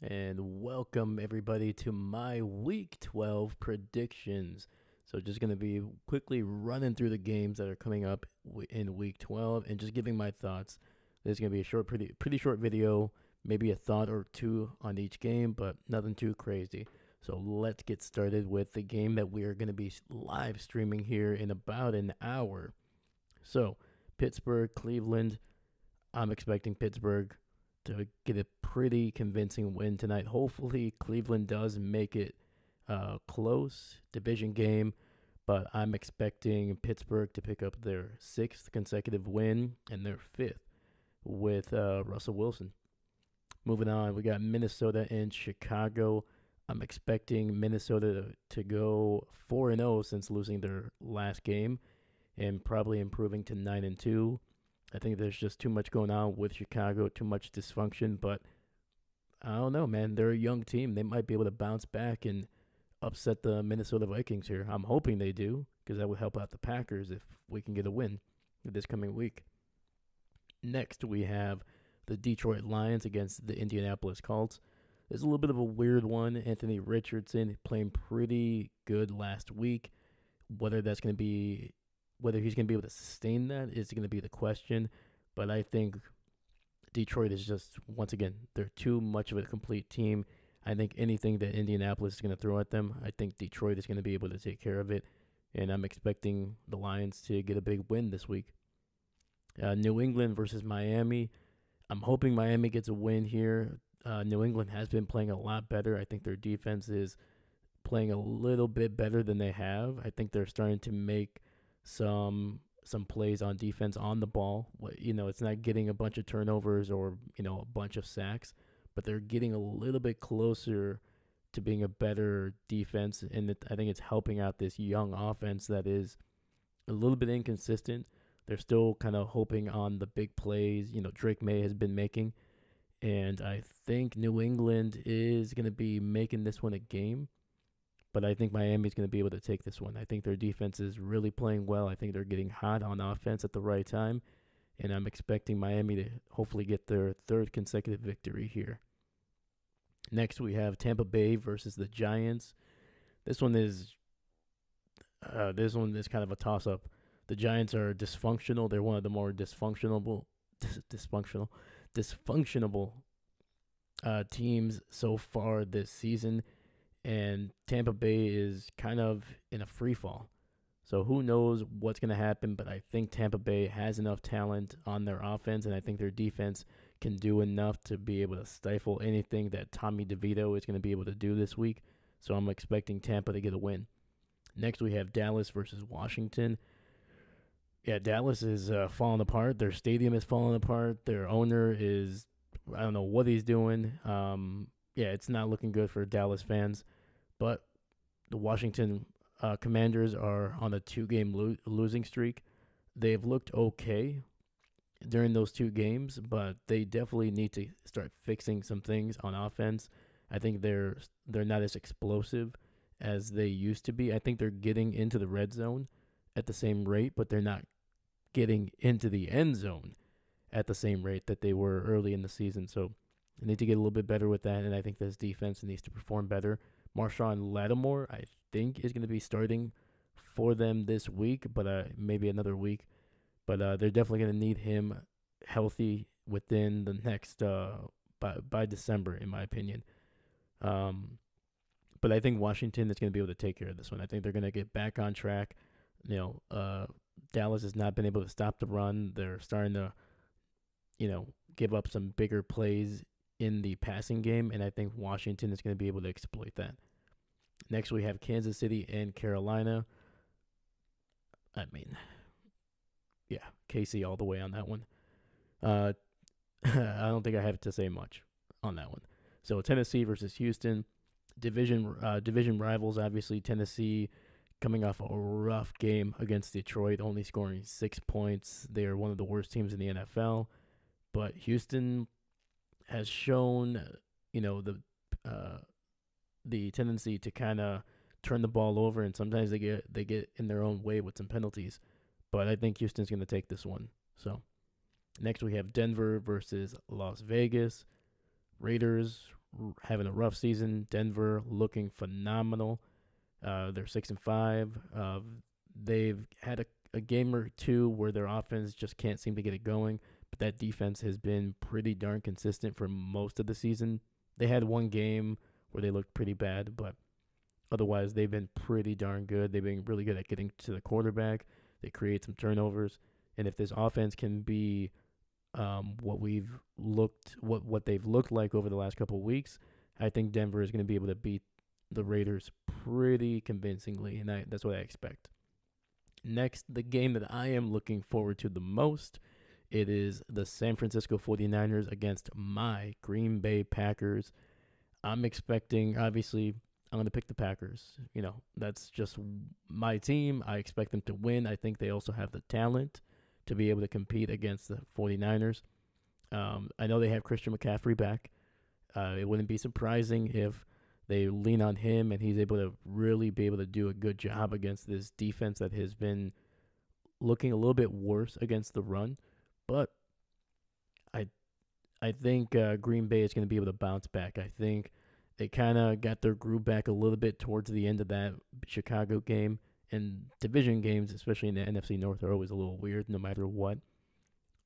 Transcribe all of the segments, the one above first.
And welcome everybody to my week 12 predictions. So just going to be quickly running through the games that are coming up in week 12 and just giving my thoughts. This is going to be a pretty short video, maybe a thought or two on each game, but nothing too crazy. So let's get started with the game that we are going to be live streaming here in about an hour. So, Pittsburgh, Cleveland. I'm expecting Pittsburgh to get a pretty convincing win tonight. Hopefully, Cleveland does make it close division game, but I'm expecting Pittsburgh to pick up their sixth consecutive win and their fifth with Russell Wilson. Moving on, we got Minnesota and Chicago. I'm expecting Minnesota to go 4-0 since losing their last game and probably improving to 9-2. I think there's just too much going on with Chicago, too much dysfunction, but I don't know, man. They're a young team. They might be able to bounce back and upset the Minnesota Vikings here. I'm hoping they do because that would help out the Packers if we can get a win this coming week. Next, we have the Detroit Lions against the Indianapolis Colts. There's a little bit of a weird one. Anthony Richardson playing pretty good last week. Whether that's going to be whether he's going to be able to sustain that is going to be the question. But I think Detroit is just, once again, they're too much of a complete team. I think anything that Indianapolis is going to throw at them, I think Detroit is going to be able to take care of it. And I'm expecting the Lions to get a big win this week. New England versus Miami. I'm hoping Miami gets a win here. New England has been playing a lot better. I think their defense is playing a little bit better than they have. I think they're starting to make some plays on defense on the ball. It's not getting a bunch of turnovers or a bunch of sacks, but they're getting a little bit closer to being a better defense, and I think it's helping out this young offense that is a little bit inconsistent. They're still kind of hoping on the big plays. Drake May has been making, and I think New England is going to be making this one a game. But I think Miami's going to be able to take this one. I think their defense is really playing well. I think they're getting hot on offense at the right time. And I'm expecting Miami to hopefully get their third consecutive victory here. Next, we have Tampa Bay versus the Giants. This one is kind of a toss-up. The Giants are dysfunctional. They're one of the more dysfunctional teams so far this season, and Tampa Bay is kind of in a free fall. So who knows what's going to happen, but I think Tampa Bay has enough talent on their offense, and I think their defense can do enough to be able to stifle anything that Tommy DeVito is going to be able to do this week. So I'm expecting Tampa to get a win. Next, we have Dallas versus Washington. Yeah, Dallas is falling apart. Their stadium is falling apart. Their owner is, I don't know what he's doing. Yeah, it's not looking good for Dallas fans. But the Washington Commanders are on a two-game losing streak. They've looked okay during those two games, but they definitely need to start fixing some things on offense. I think they're not as explosive as they used to be. I think they're getting into the red zone at the same rate, but they're not getting into the end zone at the same rate that they were early in the season. So they need to get a little bit better with that, and I think this defense needs to perform better. Marshawn Lattimore, I think, is going to be starting for them this week, but maybe another week. But they're definitely going to need him healthy within the next by December, in my opinion. But I think Washington is going to be able to take care of this one. I think they're going to get back on track. Dallas has not been able to stop the run. They're starting to, give up some bigger plays in the passing game, and I think Washington is going to be able to exploit that. Next, we have Kansas City and Carolina. I mean, yeah, KC all the way on that one. I don't think I have to say much on that one. So Tennessee versus Houston, division rivals. Obviously, Tennessee coming off a rough game against Detroit, only scoring 6 points. They are one of the worst teams in the NFL. But Houston has shown, the tendency to kind of turn the ball over, and sometimes they get in their own way with some penalties. But I think Houston's going to take this one. So next we have Denver versus Las Vegas. Raiders having a rough season. Denver looking phenomenal. They're 6-5. They've had a game or two where their offense just can't seem to get it going, but that defense has been pretty darn consistent for most of the season. They had one game where they looked pretty bad, but otherwise they've been pretty darn good. They've been really good at getting to the quarterback. They create some turnovers, and if this offense can be what they've looked like over the last couple of weeks, I think Denver is going to be able to beat the Raiders pretty convincingly, and that's what I expect. Next, the game that I am looking forward to the most, it is the San Francisco 49ers against my Green Bay Packers. I'm expecting, obviously, I'm going to pick the Packers. That's just my team. I expect them to win. I think they also have the talent to be able to compete against the 49ers. I know they have Christian McCaffrey back. It wouldn't be surprising if they lean on him and he's able to really be able to do a good job against this defense that has been looking a little bit worse against the run. But I think Green Bay is going to be able to bounce back. I think they kind of got their groove back a little bit towards the end of that Chicago game. And division games, especially in the NFC North, are always a little weird no matter what.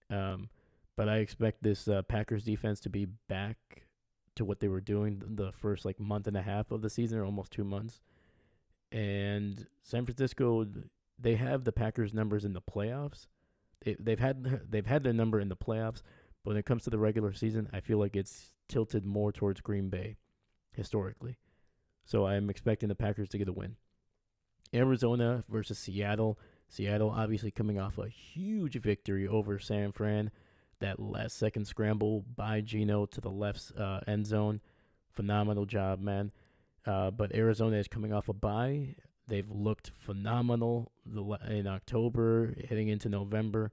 But I expect this Packers defense to be back to what they were doing the first month and a half of the season, or almost 2 months. And San Francisco, they have the Packers numbers in the playoffs. They've had their number in the playoffs, but when it comes to the regular season, I feel like it's tilted more towards Green Bay historically. So I'm expecting the Packers to get a win. Arizona versus Seattle. Seattle obviously coming off a huge victory over San Fran. That last second scramble by Geno to the left end zone. Phenomenal job, man. But Arizona is coming off a bye. They've looked phenomenal in October, heading into November.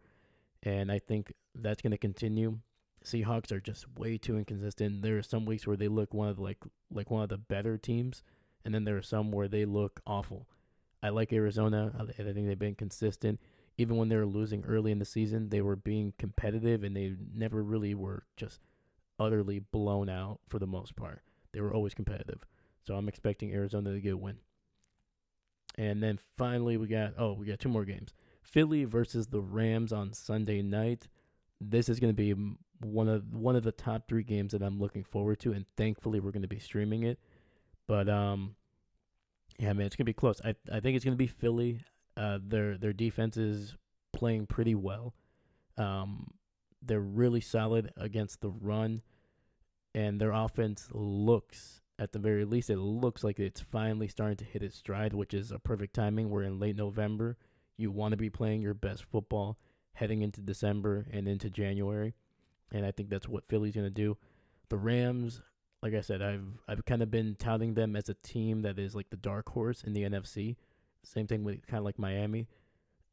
And I think that's going to continue. Seahawks are just way too inconsistent. There are some weeks where they look one of one of the better teams, and then there are some where they look awful. I like Arizona. I think they've been consistent. Even when they were losing early in the season, they were being competitive, and they never really were just utterly blown out for the most part. They were always competitive. So I'm expecting Arizona to get a win. And then finally we got 2 more games. Philly versus the Rams on Sunday night. This is going to be one of the top 3 games that I'm looking forward to, and thankfully we're going to be streaming it. But yeah, man, it's going to be close. I think it's going to be Philly. Their defense is playing pretty well. They're really solid against the run, and their offense looks, at the very least, it looks like it's finally starting to hit its stride, which is a perfect timing. We're in late November. You want to be playing your best football heading into December and into January, and I think that's what Philly's going to do. The Rams, like I said, I've kind of been touting them as a team that is like the dark horse in the NFC. Same thing with kind of like Miami.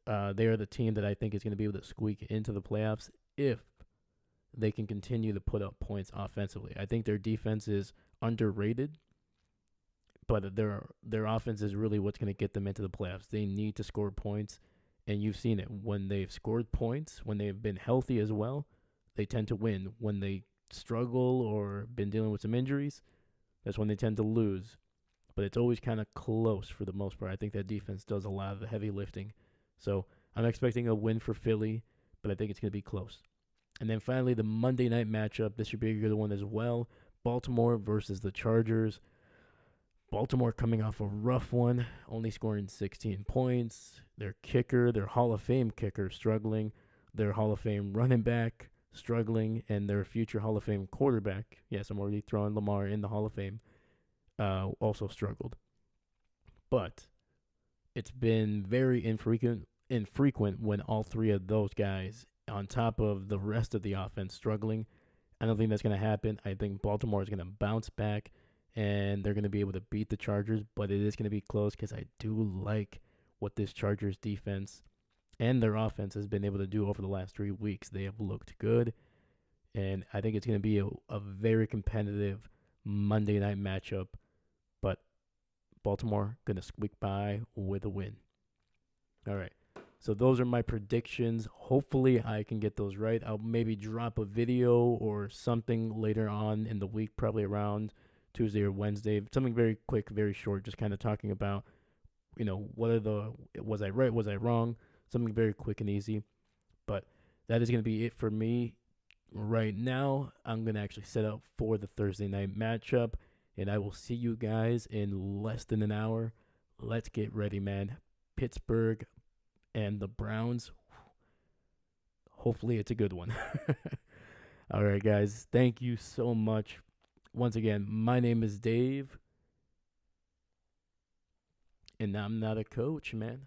They are the team that I think is going to be able to squeak into the playoffs if they can continue to put up points offensively. I think their defense is underrated, but their offense is really what's going to get them into the playoffs. They need to score points, and you've seen it. When they've scored points, when they've been healthy as well, they tend to win. When they struggle or been dealing with some injuries, that's when they tend to lose. But it's always kind of close for the most part. I think that defense does a lot of the heavy lifting. So I'm expecting a win for Philly, but I think it's going to be close. And then finally, the Monday night matchup. This should be a good one as well. Baltimore versus the Chargers. Baltimore coming off a rough one, only scoring 16 points. Their kicker, their Hall of Fame kicker, struggling. Their Hall of Fame running back, struggling. And their future Hall of Fame quarterback, yes, I'm already throwing Lamar in the Hall of Fame, also struggled. But it's been very infrequent when all 3 of those guys, on top of the rest of the offense, struggling. I don't think that's going to happen. I think Baltimore is going to bounce back, and they're going to be able to beat the Chargers, but it is going to be close because I do like what this Chargers defense and their offense has been able to do over the last 3 weeks. They have looked good, and I think it's going to be a very competitive Monday night matchup, but Baltimore going to squeak by with a win. All right. So those are my predictions. Hopefully I can get those right. I'll maybe drop a video or something later on in the week, probably around Tuesday or Wednesday. Something very quick, very short, just kind of talking about, what are was I right, was I wrong? Something very quick and easy. But that is going to be it for me right now. I'm going to actually set up for the Thursday night matchup, and I will see you guys in less than an hour. Let's get ready, man. Pittsburgh and the Browns. Hopefully it's a good one. All right, guys. Thank you so much. Once again, my name is Dave, and I'm not a coach, man.